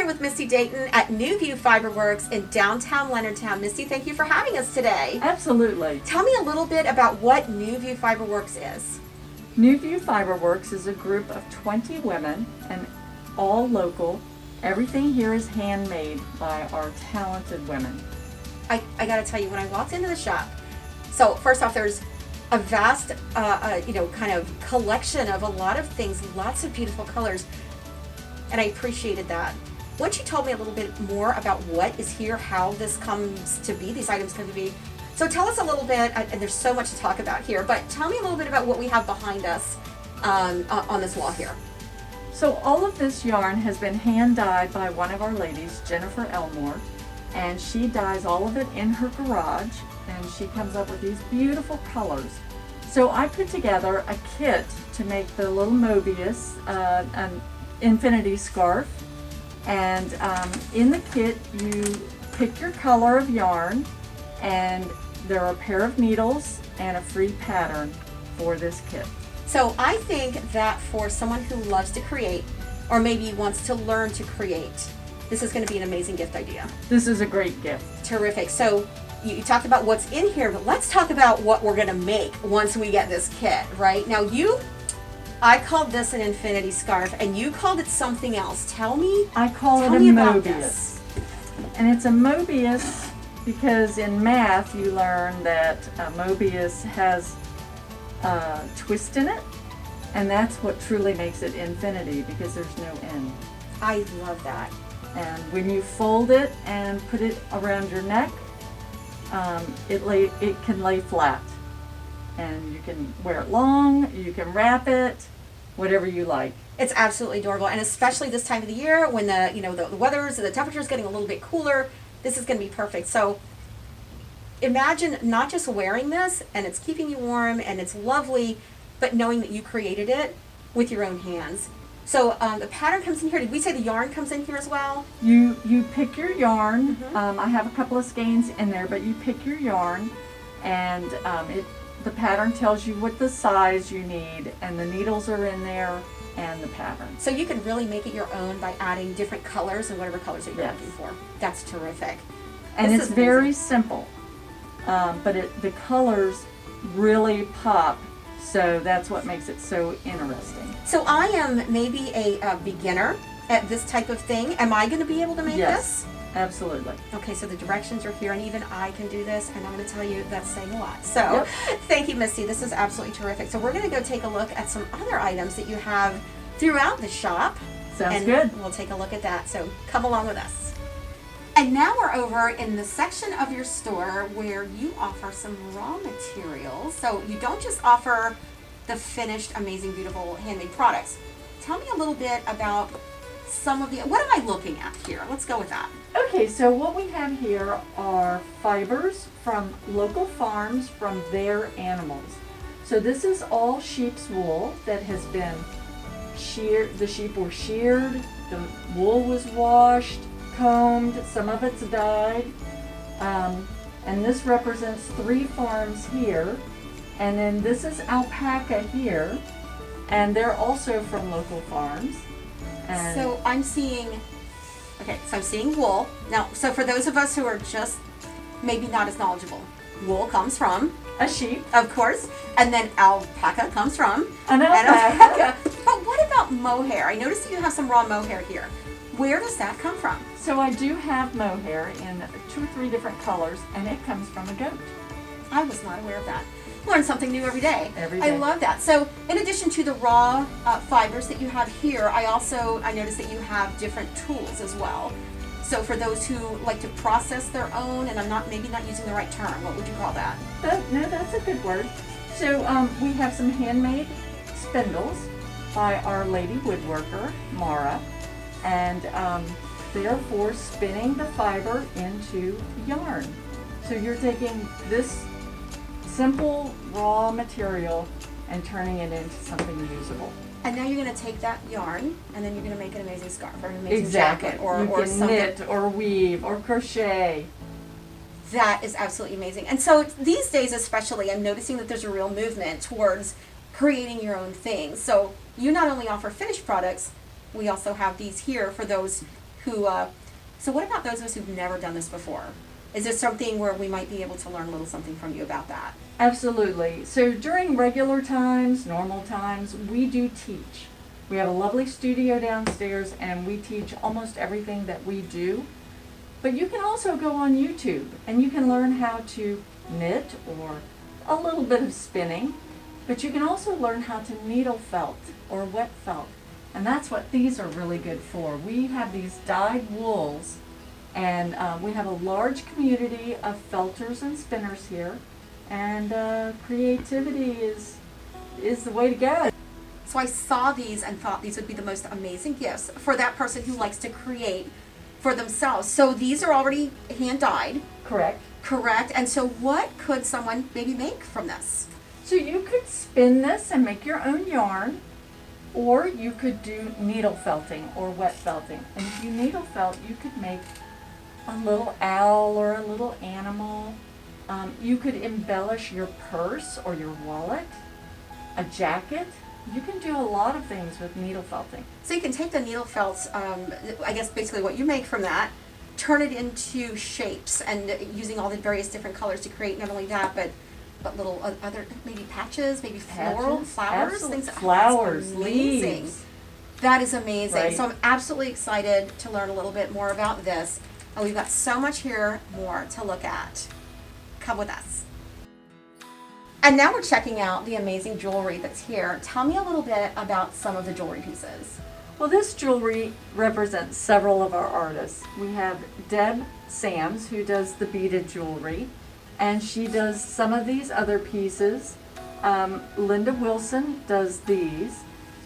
here with Misti Dayton at New View Fiberworks in downtown Leonardtown. Misti, thank you for having us today. Absolutely. Tell me a little bit about what New View Fiberworks is. New View Fiberworks is a group of 20 women and all local. Everything here is handmade by our talented women. I gotta tell you, when I walked into the shop, so first off, there's a vast, kind of collection of a lot of things, lots of beautiful colors, and I appreciated that. Once you told me a little bit more about what is here, how this comes to be, these items come to be. So tell us a little bit, and there's so much to talk about here, but tell me a little bit about what we have behind us on this wall here. So all of this yarn has been hand dyed by one of our ladies, Jennifer Elmore, and she dyes all of it in her garage, and she comes up with these beautiful colors. So I put together a kit to make the little Mobius, an infinity scarf, and in the kit you pick your color of yarn, and there are a pair of needles and a free pattern for this kit. So I think that for someone who loves to create, or maybe wants to learn to create, this is going to be an amazing gift idea. This is a great gift. Terrific. So you talked about what's in here, but let's talk about what we're going to make once we get this kit, right? Now I called this an infinity scarf, and you called it something else. Tell me I call it a Mobius. And it's a Mobius because in math you learn that Mobius has a twist in it, and that's what truly makes it infinity, because there's no end. I love that. And when you fold it and put it around your neck, it can lay flat, and you can wear it long, you can wrap it, whatever you like. It's absolutely adorable, and especially this time of the year when the weather's, the temperature's getting a little bit cooler, this is going to be perfect. So imagine not just wearing this and it's keeping you warm and it's lovely, but knowing that you created it with your own hands. So the pattern comes in here. Did we say the yarn comes in here as well? You pick your yarn. I have a couple of skeins in there, but you pick your yarn, and the pattern tells you what the size you need, and the needles are in there, and the pattern. So you can really make it your own by adding different colors and whatever colors that you're looking for. That's terrific. And it's very simple, but the colors really pop. So that's what makes it so interesting. So I am maybe a beginner at this type of thing. Am I going to be able to make this? Yes, absolutely. Okay, so the directions are here, and even I can do this, and I'm going to tell you that's saying a lot. So thank you, Misti. This is absolutely terrific. So we're going to go take a look at some other items that you have throughout the shop. Sounds good. We'll take a look at that. So come along with us. And now we're over in the section of your store where you offer some raw materials. So you don't just offer the finished, amazing, beautiful handmade products. Tell me a little bit about some of what am I looking at here? Let's go with that. Okay, so what we have here are fibers from local farms from their animals. So this is all sheep's wool that has been sheared. The sheep were sheared, the wool was washed, combed, some of it's dyed, and this represents 3 farms here, and then this is alpaca here, and they're also from local farms. And so I'm seeing wool. Now, so for those of us who are just maybe not as knowledgeable, wool comes from a sheep, of course, and then alpaca comes from an alpaca. But what about mohair? I noticed that you have some raw mohair here. Where does that come from? So I do have mohair in 2 or 3 different colors, and it comes from a goat. I was not aware of that. Learn something new every day. Every day. I love that. So in addition to the raw fibers that you have here, I noticed that you have different tools as well. So for those who like to process their own, and I'm maybe not using the right term, what would you call that? No, that's a good word. So we have some handmade spindles by our lady woodworker, Mara, and they're for spinning the fiber into yarn. So you're taking this simple raw material and turning it into something usable. And now you're going to take that yarn, and then you're going to make an amazing scarf or an amazing jacket or you can something. Knit or weave or crochet. That is absolutely amazing. And so these days especially, I'm noticing that there's a real movement towards creating your own things. So you not only offer finished products, we also have these here for those who, so what about those of us who've never done this before? Is there something where we might be able to learn a little something from you about that? Absolutely. So during regular times, normal times, we do teach. We have a lovely studio downstairs and we teach almost everything that we do. But you can also go on YouTube and you can learn how to knit or a little bit of spinning. But you can also learn how to needle felt or wet felt. And that's what these are really good for. We have these dyed wools and we have a large community of felters and spinners here. And creativity is the way to go. So I saw these and thought these would be the most amazing gifts for that person who likes to create for themselves. So these are already hand dyed. Correct. Correct. And so what could someone maybe make from this? So you could spin this and make your own yarn, or you could do needle felting or wet felting. And if you needle felt, you could make a little owl or a little animal. You could embellish your purse or your wallet, a jacket. You can do a lot of things with needle felting. So you can take the needle felts, I guess basically what you make from that, turn it into shapes and using all the various different colors to create not only that, but little other, maybe patches, maybe floral, flowers, absolutely. things. Flowers, that's amazing. leaves. That is amazing. Right. So I'm absolutely excited to learn a little bit more about this. And we've got so much here more to look at. Come with us. And now we're checking out the amazing jewelry that's here. Tell me a little bit about some of the jewelry pieces. Well, this jewelry represents several of our artists. We have Deb Sams, who does the beaded jewelry, and she does some of these other pieces. Linda Wilson does these,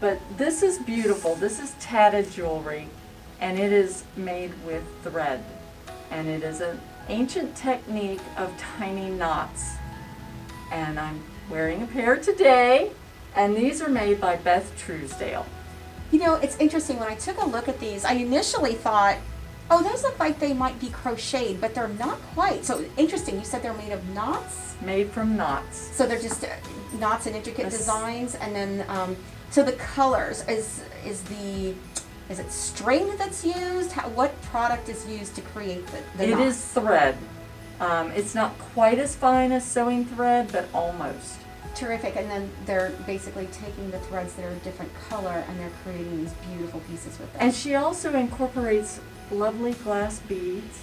but this is beautiful. This is tatted jewelry, and it is made with thread, and it is an ancient technique of tiny knots. And I'm wearing a pair today, and these are made by Beth Truesdale. You know, it's interesting, when I took a look at these, I initially thought, oh, those look like they might be crocheted, but they're not quite. So interesting, you said they're made of knots? Made from knots. So they're just knots and intricate designs, and then, so the colors, is it string that's used? What product is used to create the knots? It is thread. It's not quite as fine as sewing thread, but almost. Terrific. And then they're basically taking the threads that are a different color and they're creating these beautiful pieces with them. And she also incorporates lovely glass beads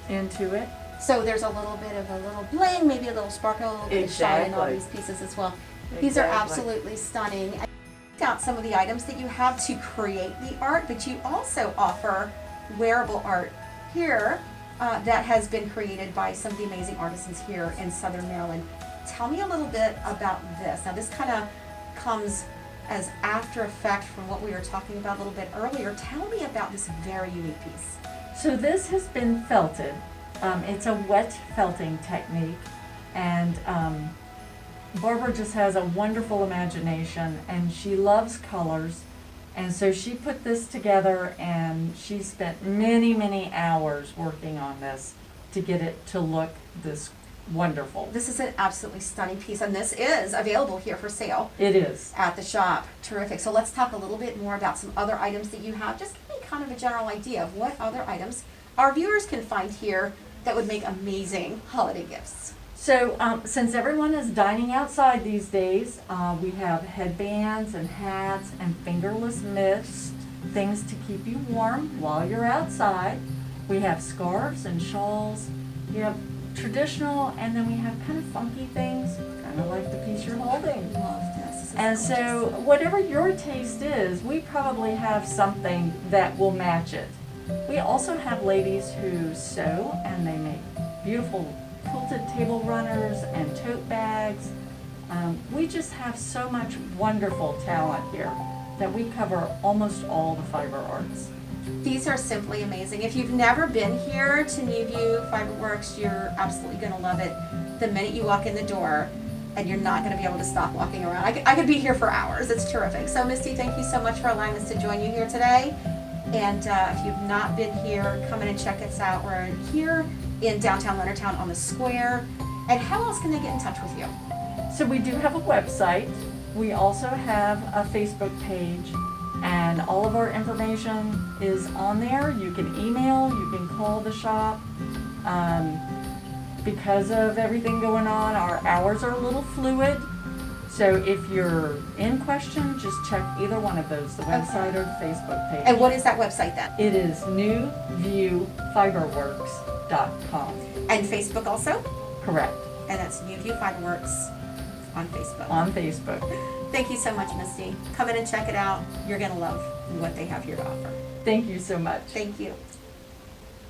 into it. So there's a little bit of a little bling, maybe a little sparkle, a little bit of shine in all these pieces as well. These are absolutely stunning. I picked out some of the items that you have to create the art, but you also offer wearable art here that has been created by some of the amazing artisans here in Southern Maryland. Tell me a little bit about this. Now, this kind of comes as after effect from what we were talking about a little bit earlier. Tell me about this very unique piece. So this has been felted. It's a wet felting technique, and Barbara just has a wonderful imagination, and she loves colors. And so she put this together, and she spent many, many hours working on this to get it to look this wonderful. This is an absolutely stunning piece, and this is available here for sale. It is. At the shop. Terrific. So let's talk a little bit more about some other items that you have. Just give me kind of a general idea of what other items our viewers can find here that would make amazing holiday gifts. So since everyone is dining outside these days, we have headbands and hats and fingerless mitts, things to keep you warm while you're outside. We have scarves and shawls. We have traditional, and then we have kind of funky things, kind of like the piece you're holding. Love this. And so whatever your taste is, we probably have something that will match it. We also have ladies who sew, and they make beautiful quilted table runners and tote bags. We just have so much wonderful talent here that we cover almost all the fiber arts. These are simply amazing. If you've never been here to Newview Fiberworks, you're absolutely going to love it the minute you walk in the door, and you're not going to be able to stop walking around. I could be here for hours. It's terrific. So Misti, thank you so much for allowing us to join you here today. And if you've not been here, come in and check us out. We're here in downtown Leonardtown on the square. And how else can they get in touch with you? So we do have a website. We also have a Facebook page, And all of our information is on there. You can email, you can call the shop. Because of everything going on, our hours are a little fluid. So if you're in question, just check either one of those, the website or the Facebook page. And what is that website then? It is newviewfiberworks.com. And Facebook also? Correct. And that's New View Fiberworks on Facebook. On Facebook. Thank you so much, Misti. Come in and check it out. You're going to love what they have here to offer. Thank you so much. Thank you.